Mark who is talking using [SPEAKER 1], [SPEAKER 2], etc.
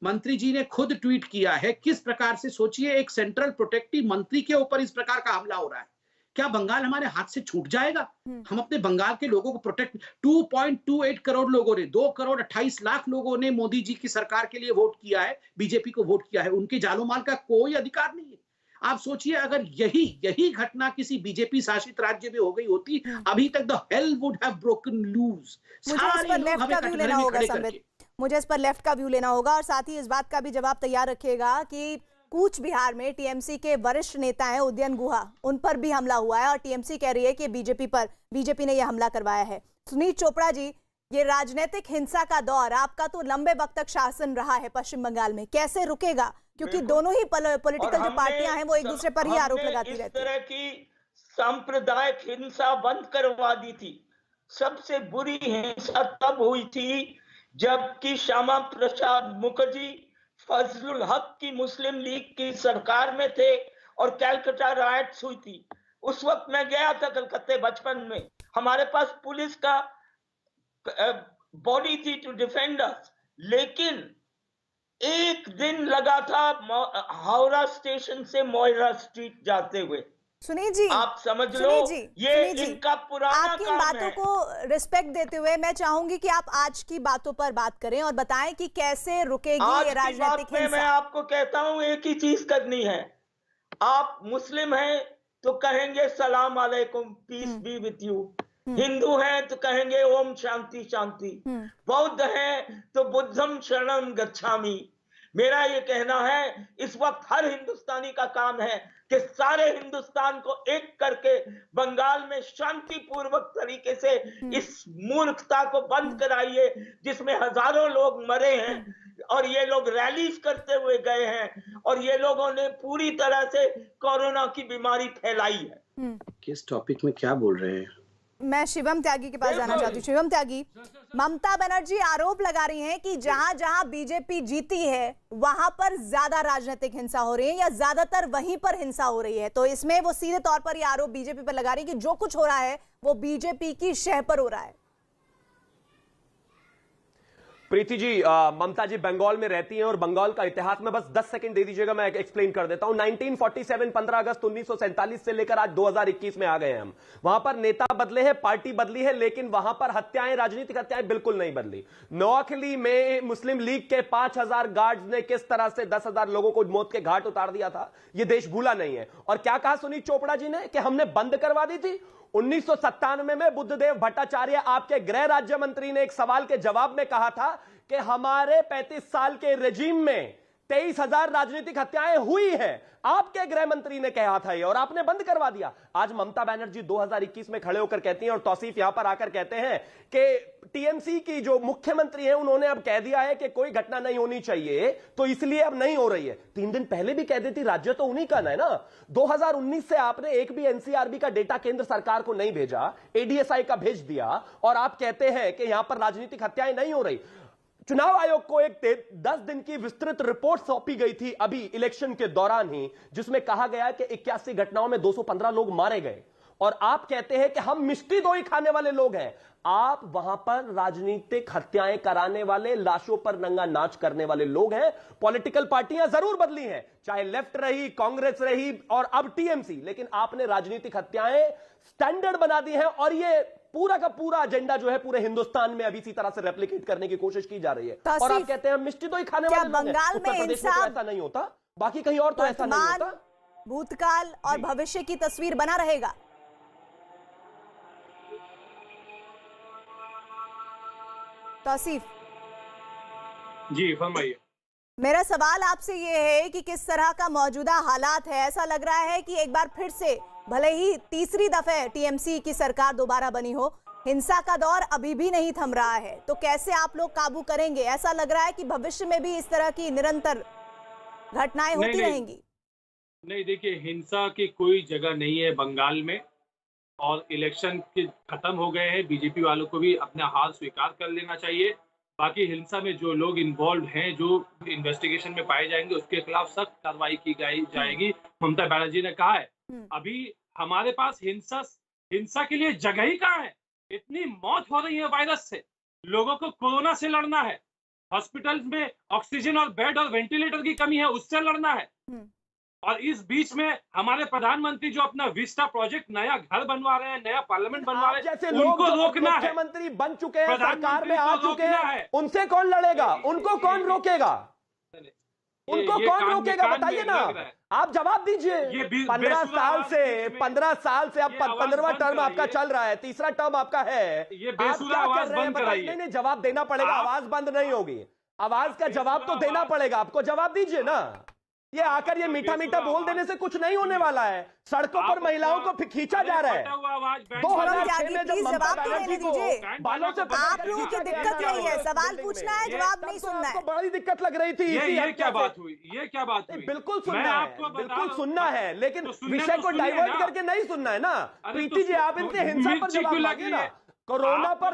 [SPEAKER 1] मंत्री जी ने खुद ट्वीट किया है। किस प्रकार से सोचिए, एक सेंट्रल प्रोटेक्टिव मंत्री के ऊपर इस प्रकार का हमला हो रहा है। क्या बंगाल हमारे हाथ से छूट जाएगा? हम अपने बंगाल के लोगों को प्रोटेक्ट 2.28 करोड़ लोगों ने, 2 करोड़ 28 लाख लोगों ने मोदी जी की सरकार के लिए वोट किया है, बीजेपी को वोट किया है। उनके जानो-माल का कोई अधिकार नहीं है। आप सोचिए, अगर यही यही घटना किसी बीजेपी शासित राज्य में हो गई होती, अभी तक the hell would have broken loose.
[SPEAKER 2] मुझे इस
[SPEAKER 1] सारे
[SPEAKER 2] पर
[SPEAKER 1] लोग
[SPEAKER 2] लेफ्ट
[SPEAKER 1] हमें
[SPEAKER 2] का व्यू
[SPEAKER 1] कटघरे
[SPEAKER 2] लेना
[SPEAKER 1] में
[SPEAKER 2] होगा
[SPEAKER 1] खड़े
[SPEAKER 2] संबित,
[SPEAKER 1] करके।
[SPEAKER 2] मुझे इस पर लेफ्ट का व्यू लेना होगा और साथ ही इस बात का भी जवाब तैयार रखिएगा कि कूच बिहार में टीएमसी के वरिष्ठ नेता हैं उदयन गुहा, उन पर भी हमला हुआ है और टीएमसी कह रही है कि बीजेपी ने यह हमला करवाया है। सुनीत चोपड़ा जी, ये राजनीतिक हिंसा का दौर, आपका तो लंबे वक्त तक शासन रहा है पश्चिम बंगाल में, कैसे रुकेगा? क्योंकि दोनों ही पॉलिटिकल जो पार्टियां हैं वो एक दूसरे पर ही आरोप लगाती रहती है।
[SPEAKER 3] इस तरह की सांप्रदायिक हिंसा बंद करवा दी थी। सबसे बुरी हिंसा तब हुई थी जबकि श्यामा प्रसाद मुखर्जी फजलुल हक की मुस्लिम लीग की सरकार में थे और कैलकाटा राइट्स हुई थी। उस वक्त मैं गया था कलकत्ते बचपन में, हमारे पास पुलिस का बॉडी थी टू डिफेंड अस, लेकिन एक दिन लगा था हावड़ा स्टेशन से मोइरा स्ट्रीट जाते हुए।
[SPEAKER 2] सुनील जी,
[SPEAKER 3] आप समझ लो, ये इनका पुराना
[SPEAKER 2] आपकी इन
[SPEAKER 3] काम
[SPEAKER 2] बातों
[SPEAKER 3] है।
[SPEAKER 2] को रिस्पेक्ट देते हुए मैं चाहूंगी कि आप आज की बातों पर बात करें और बताएं कि कैसे रुकेगी ये राजनीतिक हिंसा।
[SPEAKER 3] मैं आपको कहता हूं, एक ही चीज करनी है। आप मुस्लिम हैं तो कहेंगे सलाम अलैकुम, peace be with you. Hindu हैं तो कहेंगे ओम शांति शांति। बौद्ध हैं तो बुद्धम शरणम गच्छामि। मेरा ये कहना है, इस वक्त हर हिंदुस्तानी का काम है कि सारे हिंदुस्तान को एक करके बंगाल में शांतिपूर्वक तरीके से इस मूर्खता को बंद कराइए, जिसमें हजारों लोग मरे हैं और ये लोग रैलीज करते हुए गए हैं और ये लोगों ने पूरी तरह से कोरोना की बीमारी फैलाई है।
[SPEAKER 1] किस टॉपिक में क्या बोल रहे हैं?
[SPEAKER 2] मैं शिवम त्यागी के पास जाना चाहती हूँ। शिवम त्यागी, ममता बनर्जी आरोप लगा रही हैं कि जहां जहां बीजेपी जीती है वहां पर ज्यादा राजनीतिक हिंसा हो रही है या ज्यादातर वहीं पर हिंसा हो रही है। तो इसमें वो सीधे तौर पर ये आरोप बीजेपी पर लगा रही है कि जो कुछ हो रहा है वो बीजेपी की शह पर हो रहा है।
[SPEAKER 4] प्रीति जी, ममता जी बंगाल में रहती हैं और बंगाल का इतिहास में बस 10 सेकंड दे दीजिएगा, मैं एक्सप्लेन कर देता हूं। 1947 15 अगस्त 1947 से लेकर आज 2021 में आ गए हैं हम। वहां पर नेता बदले हैं, पार्टी बदली है, लेकिन वहां पर हत्याएं, राजनीतिक हत्याएं बिल्कुल नहीं बदली। नोआखली में मुस्लिम लीग के 5000 गार्ड्स ने किस तरह से 10,000 लोगों को मौत के घाट उतार दिया था, यह देश भूला नहीं है। और क्या कहा सुनीत चोपड़ा जी ने कि हमने बंद करवा दी थी। 1997 में बुद्धदेव भट्टाचार्य, आपके गृह राज्य मंत्री, ने एक सवाल के जवाब में कहा था कि हमारे 35 साल के रेजिम में 23,000 राजनीतिक हत्याएं हुई है। आपके गृह मंत्री ने कहा था ये, और आपने बंद करवा दिया। आज ममता बनर्जी 2021 में खड़े होकर कहती हैं और तौसीफ यहां पर आकर कहते हैं कि टीएमसी की जो मुख्यमंत्री है उन्होंने अब कह दिया है कि कोई घटना नहीं होनी चाहिए, तो इसलिए अब नहीं हो रही है। 3 दिन पहले भी कह देती, राज्य तो उन्हीं का है ना। 2019 से आपने एक भी एनसीआरबी का डेटा केंद्र सरकार को नहीं भेजा, एडीएसआई का भेज दिया, और आप कहते हैं कि यहां पर राजनीतिक हत्याएं नहीं हो रही। चुनाव आयोग को एक 10 दिन की विस्तृत रिपोर्ट सौंपी गई थी अभी इलेक्शन के दौरान ही, जिसमें कहा गया कि 81 घटनाओं में 215 लोग मारे गए, और आप कहते हैं कि हम मिष्टी दोई खाने वाले लोग हैं। आप वहां पर राजनीतिक हत्याएं कराने वाले, लाशों पर नंगा नाच करने वाले लोग हैं। पॉलिटिकल पार्टियां जरूर बदली हैं, चाहे लेफ्ट रही, कांग्रेस रही और अब टीएमसी, लेकिन आपने राजनीतिक हत्याएं स्टैंडर्ड बना दी हैं, और ये पूरा का पूरा एजेंडा जो है पूरे हिंदुस्तान में अभी इसी तरह से रेप्लिकेट करने की कोशिश की जा रही है। और आप कहते हैं मिष्टी दोई खाने वाले लोग हैं। उत्तर प्रदेश में तो ऐसा नहीं होता, बाकी कहीं और तो ऐसा नहीं होता।
[SPEAKER 2] भूतकाल और भविष्य की तस्वीर बना रहेगा। तौसीफ
[SPEAKER 5] जी फरमाइए।
[SPEAKER 2] मेरा सवाल आपसे ये है कि किस तरह का मौजूदा हालात है। ऐसा लग रहा है कि एक बार फिर से, भले ही तीसरी दफे टीएमसी की सरकार दोबारा बनी हो, हिंसा का दौर अभी भी नहीं थम रहा है। तो कैसे आप लोग काबू करेंगे? ऐसा लग रहा है कि भविष्य में भी इस तरह की निरंतर घटनाएं होती रहेंगी।
[SPEAKER 5] नहीं, देखिए, हिंसा की कोई जगह नहीं है बंगाल में, और इलेक्शन के खत्म हो गए हैं। बीजेपी वालों को भी अपना हार स्वीकार कर लेना चाहिए। बाकी हिंसा में जो लोग इन्वॉल्व हैं, जो इन्वेस्टिगेशन में पाए जाएंगे, उसके खिलाफ सख्त कार्रवाई की जाएगी। ममता बनर्जी ने कहा है, अभी हमारे पास हिंसा के लिए जगह ही कहाँ है। इतनी मौत हो रही है वायरस से, लोगों को कोरोना से लड़ना है, हॉस्पिटल्स में ऑक्सीजन और बेड और वेंटिलेटर की कमी है, उससे लड़ना है। और इस बीच में हमारे प्रधानमंत्री जो अपना विस्टा प्रोजेक्ट नया घर बनवा रहे हैं, नया पार्लियामेंट बनवा रहे
[SPEAKER 4] जैसे
[SPEAKER 5] हैं,
[SPEAKER 4] लोग
[SPEAKER 5] उनको रोकना है।
[SPEAKER 4] मुख्यमंत्री बन चुके हैं, सरकार में आ
[SPEAKER 5] प्रधानमंत्री को
[SPEAKER 4] चुके
[SPEAKER 5] रोकना
[SPEAKER 4] हैं,
[SPEAKER 5] है।
[SPEAKER 4] उनसे कौन लड़ेगा? उनको कौन रोकेगा? उनको
[SPEAKER 5] ये
[SPEAKER 4] कौन
[SPEAKER 5] कान में-
[SPEAKER 4] रोकेगा?
[SPEAKER 5] कान में
[SPEAKER 4] बताइए ना,
[SPEAKER 5] लग रहा है।
[SPEAKER 4] आप जवाब दीजिए।
[SPEAKER 5] ये
[SPEAKER 4] 15
[SPEAKER 5] बेसुरा
[SPEAKER 4] साल
[SPEAKER 5] आवाज
[SPEAKER 4] से
[SPEAKER 5] बीच में-
[SPEAKER 4] 15 साल से अब
[SPEAKER 5] ये आवाज
[SPEAKER 4] 15वां
[SPEAKER 5] बंद
[SPEAKER 4] टर्म आपका
[SPEAKER 5] कराइए।
[SPEAKER 4] चल रहा है, तीसरा टर्म आपका है।
[SPEAKER 5] ये
[SPEAKER 4] आप
[SPEAKER 5] बेसुरा
[SPEAKER 4] क्या
[SPEAKER 5] आवाज
[SPEAKER 4] कर रहे हैं
[SPEAKER 5] बंद
[SPEAKER 4] बताइए?
[SPEAKER 5] कराइए।
[SPEAKER 4] नहीं, जवाब देना पड़ेगा, आवाज बंद नहीं होगी। आवाज का जवाब तो देना पड़ेगा आपको, जवाब दीजिए ना। ये आकर ये मीठा मीठा बोल देने से कुछ नहीं होने वाला है। सड़कों पर महिलाओं को खींचा जा रहा है। 2006 में जब ममता
[SPEAKER 2] जवाब तो
[SPEAKER 4] बनर्जी
[SPEAKER 2] देने
[SPEAKER 4] को
[SPEAKER 2] दीजिए।
[SPEAKER 4] बालों से
[SPEAKER 2] आप लोगों की दिक्कत यही है, सवाल पूछना है, जवाब नहीं सुनना है।
[SPEAKER 4] बड़ी दिक्कत लग रही थी।
[SPEAKER 5] ये क्या बात हुई? ये क्या बात हुई?
[SPEAKER 4] बिल्कुल सुनना
[SPEAKER 5] मैं
[SPEAKER 4] है,
[SPEAKER 5] आपको बता
[SPEAKER 4] बिल्कुल
[SPEAKER 5] रहा हूं।
[SPEAKER 4] सुनना है, लेकिन
[SPEAKER 5] तो सुनने
[SPEAKER 4] विषय
[SPEAKER 5] तो
[SPEAKER 4] को
[SPEAKER 5] सुनिए
[SPEAKER 4] डाइवर्ट
[SPEAKER 5] ना।
[SPEAKER 4] करके नहीं सुनना है ना।
[SPEAKER 5] अरे
[SPEAKER 4] प्रीति जी, आप इनसे हिंसा पर
[SPEAKER 5] मिर्ची
[SPEAKER 4] जवाब
[SPEAKER 5] क्यों
[SPEAKER 4] मांगिए
[SPEAKER 5] लगी
[SPEAKER 4] ना।
[SPEAKER 5] है?
[SPEAKER 4] कोरोना
[SPEAKER 5] आप-
[SPEAKER 4] पर